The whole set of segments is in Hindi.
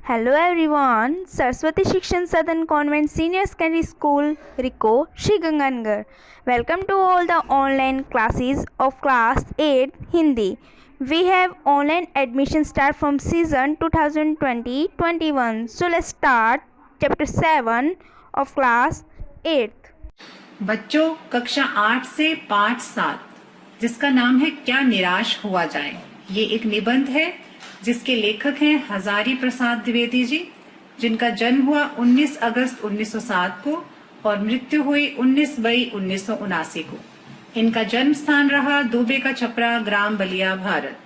Hello everyone, Saraswati Shikshan Southern Convent Senior Secondary School, Rico, Shri Ganganagar. Welcome to all the online classes of class 8 Hindi. We have online admission start from season 2020-21. So let's start chapter 7 of class 8. बच्चों कक्षा 8 से पाठ 7 जिसका नाम है क्या निराश हुआ जाए। ये एक निबंध है जिसके लेखक हैं हजारी प्रसाद द्विवेदी जी, जिनका जन्म हुआ 19 अगस्त 1907 को और मृत्यु हुई 19 मई 1979 को। इनका जन्म स्थान रहा दुबे का छपरा, ग्राम बलिया, भारत।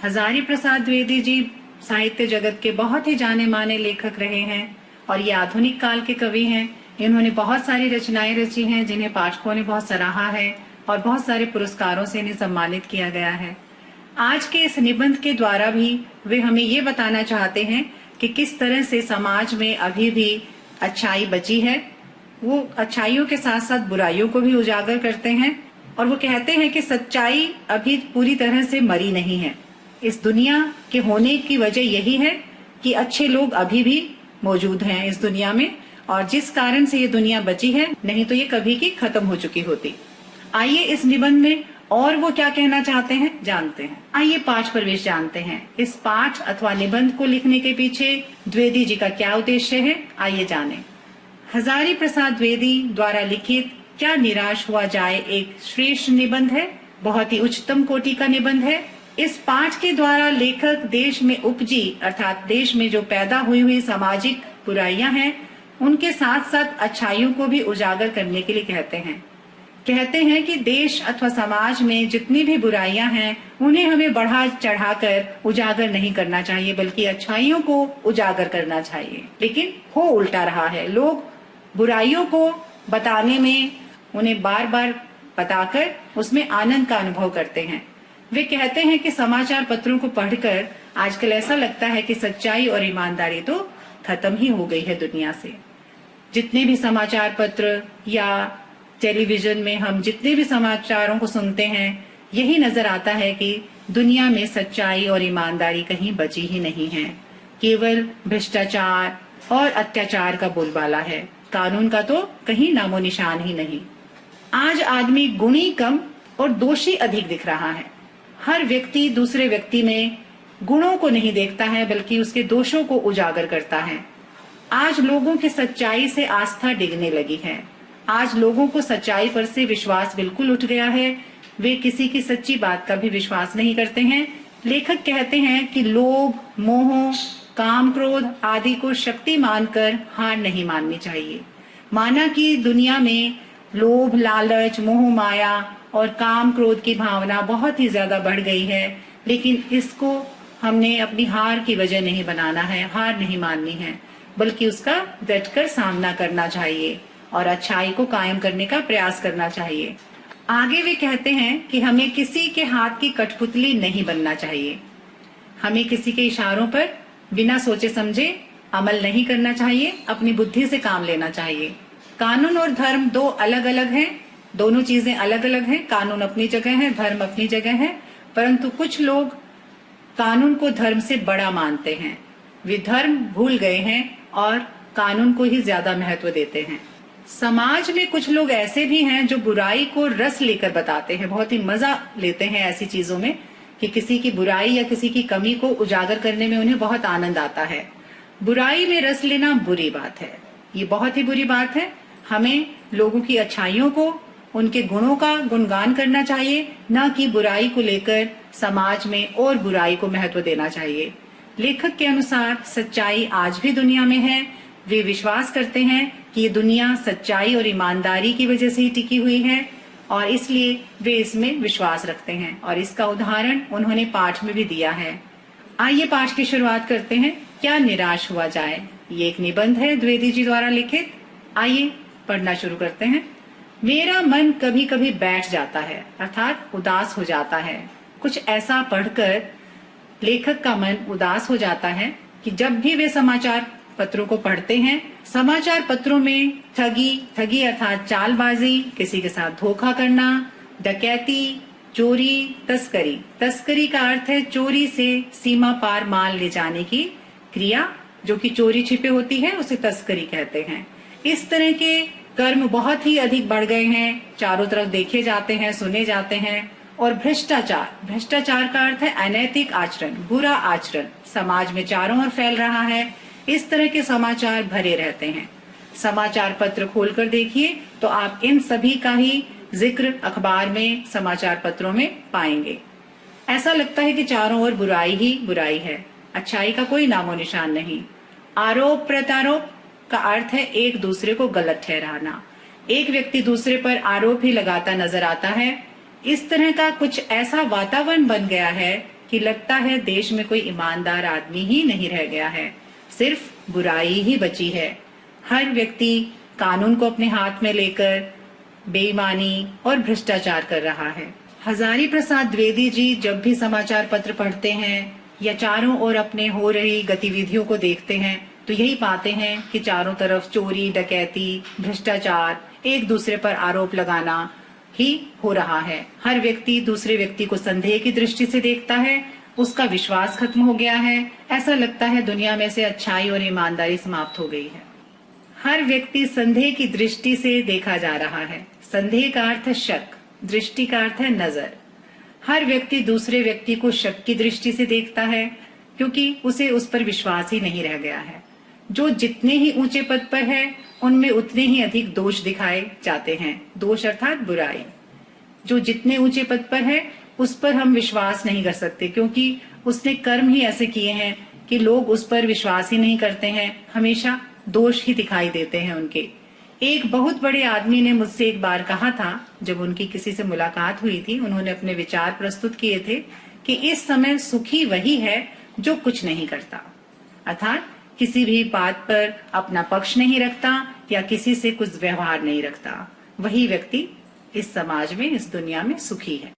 हजारी प्रसाद द्विवेदी जी साहित्य जगत के बहुत ही जाने माने लेखक रहे हैं और ये आधुनिक काल के कवि हैं। इन्होंने बहुत सारी रचनाएं रची हैं जिन्हें पाठकों ने बहुत सराहा है और बहुत सारे पुरस्कारों से इन्हें सम्मानित किया गया है। आज के इस निबंध के द्वारा भी वे हमें ये बताना चाहते हैं कि किस तरह से समाज में अभी भी अच्छाई बची है। वो अच्छाइयों के साथ साथ बुराइयों को भी उजागर करते हैं और वो कहते हैं कि सच्चाई अभी पूरी तरह से मरी नहीं है। इस दुनिया के होने की वजह यही है कि अच्छे लोग अभी भी मौजूद हैं इस दुनिया में, और जिस कारण से ये दुनिया बची है, नहीं तो ये कभी की खत्म हो चुकी होती। आइए इस निबंध में और वो क्या कहना चाहते हैं जानते हैं। आइए पाठ प्रवेश जानते हैं। इस पाठ अथवा निबंध को लिखने के पीछे द्विवेदी जी का क्या उद्देश्य है, आइए जानें। हजारी प्रसाद द्विवेदी द्वारा लिखित क्या निराश हुआ जाए एक श्रेष्ठ निबंध है, बहुत ही उच्चतम कोटि का निबंध है। इस पाठ के द्वारा लेखक देश में उपजी अर्थात देश में जो पैदा हुई सामाजिक बुराइयां हैं उनके साथ साथ अच्छाइयों को भी उजागर करने के लिए कहते हैं कि देश अथवा समाज में जितनी भी बुराइयां हैं उन्हें हमें बढ़ा चढ़ाकर उजागर नहीं करना चाहिए, बल्कि अच्छाइयों को उजागर करना चाहिए। लेकिन हो उल्टा रहा है। लोग बुराइयों को बताने में, उन्हें बार बार बताकर उसमें आनंद का अनुभव करते हैं। वे कहते हैं कि समाचार पत्रों को पढ़कर आजकल ऐसा लगता है कि सच्चाई और ईमानदारी तो खत्म ही हो गई है दुनिया से। जितने भी समाचार पत्र या टेलीविजन में हम जितने भी समाचारों को सुनते हैं, यही नजर आता है कि दुनिया में सच्चाई और ईमानदारी कहीं बची ही नहीं है। केवल भ्रष्टाचार और अत्याचार का बोलबाला है, कानून का तो कहीं नामो निशान ही नहीं। आज आदमी गुणी कम और दोषी अधिक दिख रहा है। हर व्यक्ति दूसरे व्यक्ति में गुणों को नहीं देखता है, बल्कि उसके दोषों को उजागर करता है। आज लोगों की सच्चाई से आस्था डिगने लगी है। आज लोगों को सच्चाई पर से विश्वास बिल्कुल उठ गया है। वे किसी की सच्ची बात का भी विश्वास नहीं करते हैं। लेखक कहते हैं कि लोभ, मोह, काम, क्रोध आदि को शक्ति मानकर हार नहीं माननी चाहिए। माना कि दुनिया में लोभ, लालच, मोह, माया और काम, क्रोध की भावना बहुत ही ज्यादा बढ़ गई है, लेकिन इसको हमने अपनी हार की वजह नहीं बनाना है, हार नहीं माननी है, बल्कि उसका डटकर सामना करना चाहिए और अच्छाई को कायम करने का प्रयास करना चाहिए। आगे वे कहते हैं कि हमें किसी के हाथ की कठपुतली नहीं बनना चाहिए। हमें किसी के इशारों पर बिना सोचे समझे अमल नहीं करना चाहिए, अपनी बुद्धि से काम लेना चाहिए। कानून और धर्म दो अलग अलग हैं, दोनों चीजें अलग अलग हैं। कानून अपनी जगह है, धर्म अपनी जगह है, परंतु कुछ लोग कानून को धर्म से बड़ा मानते हैं। वे धर्म भूल गए हैं और कानून को ही ज्यादा महत्व देते हैं। समाज में कुछ लोग ऐसे भी हैं जो बुराई को रस लेकर बताते हैं, बहुत ही मजा लेते हैं ऐसी चीजों में कि किसी की बुराई या किसी की कमी को उजागर करने में उन्हें बहुत आनंद आता है। बुराई में रस लेना बुरी बात है, ये बहुत ही बुरी बात है। हमें लोगों की अच्छाइयों को, उनके गुणों का गुणगान करना चाहिए, न कि बुराई को लेकर समाज में और बुराई को महत्व देना चाहिए। लेखक के अनुसार सच्चाई आज भी दुनिया में है। वे विश्वास करते हैं कि ये दुनिया सच्चाई और ईमानदारी की वजह से ही टिकी हुई है और इसलिए वे इसमें विश्वास रखते हैं, और इसका उदाहरण उन्होंने पाठ में भी दिया है। आइए पाठ की शुरुआत करते हैं। क्या निराश हुआ जाए, ये एक निबंध है द्विवेदी जी द्वारा लिखित। आइए पढ़ना शुरू करते हैं। मेरा मन कभी कभी बैठ जाता है अर्थात उदास हो जाता है। कुछ ऐसा पढ़कर लेखक का मन उदास हो जाता है कि जब भी वे समाचार पत्रों को पढ़ते हैं, समाचार पत्रों में ठगी अर्थात चालबाजी, किसी के साथ धोखा करना, डकैती, चोरी, तस्करी का अर्थ है चोरी से सीमा पार माल ले जाने की क्रिया जो कि चोरी छिपे होती है उसे तस्करी कहते हैं। इस तरह के कर्म बहुत ही अधिक बढ़ गए हैं, चारों तरफ देखे जाते हैं, सुने जाते हैं। और भ्रष्टाचार, भ्रष्टाचार का अर्थ है अनैतिक आचरण, बुरा आचरण, समाज में चारों ओर फैल रहा है। इस तरह के समाचार भरे रहते हैं। समाचार पत्र खोलकर देखिए तो आप इन सभी का ही जिक्र अखबार में, समाचार पत्रों में पाएंगे। ऐसा लगता है कि चारों ओर बुराई ही बुराई है, अच्छाई का कोई नामो निशान नहीं। आरोप प्रत्यारोप का अर्थ है एक दूसरे को गलत ठहराना। एक व्यक्ति दूसरे पर आरोप ही लगाता नजर आता है। इस तरह का कुछ ऐसा वातावरण बन गया है कि लगता है देश में कोई ईमानदार आदमी ही नहीं रह गया है, सिर्फ बुराई ही बची है। हर व्यक्ति कानून को अपने हाथ में लेकर बेईमानी और भ्रष्टाचार कर रहा है। हजारी प्रसाद द्विवेदी जी जब भी समाचार पत्र पढ़ते हैं या चारों ओर अपने हो रही गतिविधियों को देखते हैं तो यही पाते हैं कि चारों तरफ चोरी, डकैती, भ्रष्टाचार, एक दूसरे पर आरोप लगाना ही हो रहा है। हर व्यक्ति दूसरे व्यक्ति को संदेह की दृष्टि से देखता है, उसका विश्वास खत्म हो गया है। ऐसा लगता है दुनिया में से अच्छाई और ईमानदारी समाप्त हो गई है। हर व्यक्ति संदेह की दृष्टि से देखा जा रहा है। संदेह का अर्थ है शक, दृष्टि का अर्थ है नजर। हर व्यक्ति दूसरे व्यक्ति को शक की दृष्टि से देखता है क्योंकि उसे उस पर विश्वास ही नहीं रह गया है। जो जितने ही ऊंचे पद पर है उनमें उतने ही अधिक दोष दिखाए जाते हैं। दोष अर्थात बुराई। जो जितने ऊंचे पद पर है उस पर हम विश्वास नहीं कर सकते क्योंकि उसने कर्म ही ऐसे किए हैं कि लोग उस पर विश्वास ही नहीं करते हैं, हमेशा दोष ही दिखाई देते हैं उनके। एक बहुत बड़े आदमी ने मुझसे एक बार कहा था, जब उनकी किसी से मुलाकात हुई थी, उन्होंने अपने विचार प्रस्तुत किए थे कि इस समय सुखी वही है जो कुछ नहीं करता, अर्थात किसी भी बात पर अपना पक्ष नहीं रखता या किसी से कुछ व्यवहार नहीं रखता। वही व्यक्ति इस समाज में, इस दुनिया में सुखी है।